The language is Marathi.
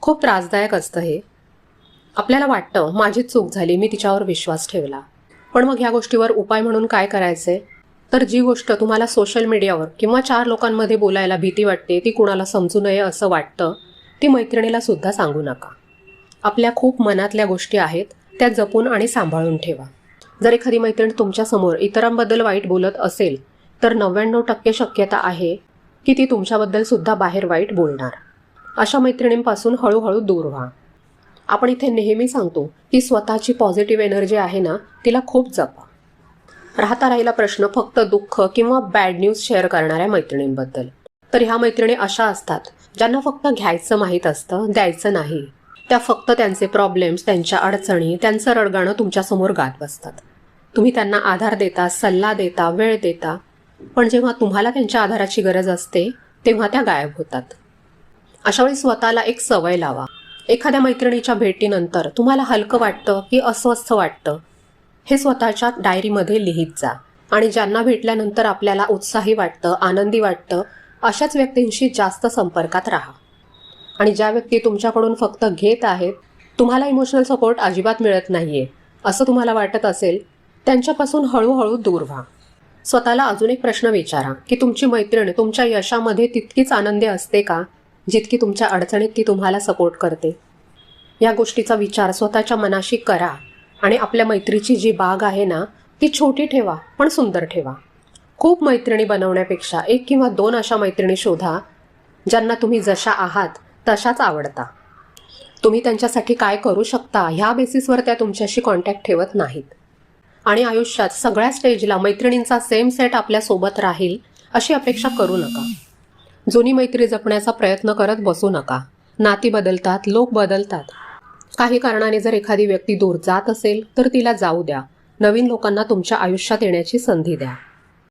खूप त्रासदायक असतं हे. आपल्याला वाटतं माझीच चूक झाली, मी तिच्यावर विश्वास ठेवला. पण मग ह्या गोष्टीवर उपाय म्हणून काय करायचे? तर जी गोष्ट तुम्हाला सोशल मीडियावर किंवा 4 लोकांमध्ये बोलायला भीती वाटते, ती कुणाला समजू नये असं वाटतं, ती मैत्रिणीला सुद्धा सांगू नका. आपल्या खूप मनातल्या गोष्टी आहेत, त्या जपून आणि सांभाळून ठेवा. जर एखादी मैत्रीण तुमच्यासमोर इतरांबद्दल वाईट बोलत असेल, तर 99% शक्यता आहे की ती तुमच्याबद्दल सुद्धा बाहेर वाईट बोलणार. अशा मैत्रिणींपासून हळूहळू दूर व्हा. आपण इथे नेहमी सांगतो की स्वतःची पॉझिटिव्ह एनर्जी आहे ना, तिला खूप जपा. राहिला प्रश्न फक्त दुःख किंवा बॅड न्यूज शेअर करणाऱ्या मैत्रिणींबद्दल. तर ह्या मैत्रिणी अशा असतात ज्यांना फक्त घ्यायचं माहीत असतं, द्यायचं नाही. त्या फक्त त्यांचे प्रॉब्लेम्स, त्यांच्या अडचणी, त्यांचं रडगाणं तुमच्यासमोर गात बसतात. तुम्ही त्यांना आधार देता, सल्ला देता, वेळ देता, पण जेव्हा तुम्हाला त्यांच्या आधाराची गरज असते तेव्हा त्या गायब होतात. अशावेळी स्वतःला एक सवय लावा. एखाद्या मैत्रिणीच्या भेटीनंतर तुम्हाला हलकं वाटतं की अस्वस्थ वाटतं, हे स्वतःच्या डायरीमध्ये लिहित जा. आणि ज्यांना भेटल्यानंतर आपल्याला उत्साही वाटतं, आनंदी वाटतं, अशाच व्यक्तींशी जास्त संपर्कात राहा. आणि ज्या व्यक्ती तुमच्याकडून फक्त घेत आहेत, तुम्हाला इमोशनल सपोर्ट अजिबात मिळत नाहीये असं तुम्हाला वाटत असेल, त्यांच्यापासून हळूहळू दूर व्हा. स्वतःला अजून एक प्रश्न विचारा की तुमची मैत्रीण तुमच्या यशामध्ये तितकीच आनंदी असते का, जितकी तुमच्या अडचणीत ती तुम्हाला सपोर्ट करते? या गोष्टीचा विचार स्वतःच्या मनाशी करा. आणि आपल्या मैत्रीची जी बाग आहे ना, ती छोटी ठेवा पण सुंदर ठेवा. खूप मैत्रिणी बनवण्यापेक्षा 1 किंवा 2 अशा मैत्रिणी शोधा ज्यांना तुम्ही जशा आहात तशाच आवडता. तुम्ही त्यांच्यासाठी काय करू शकता ह्या बेसिसवर त्या तुमच्याशी कॉन्टॅक्ट ठेवत नाहीत. आणि आयुष्यात सगळ्या स्टेजला मैत्रिणींचा सेम सेट आपल्यासोबत राहील अशी अपेक्षा करू नका. जुनी मैत्री जपण्याचा प्रयत्न करत बसू नका. नाती बदलतात, लोक बदलतात. काही कारणाने जर एखादी व्यक्ती दूर जात असेल तर तिला जाऊ द्या. नवीन लोकांना तुमच्या आयुष्यात येण्याची संधी द्या.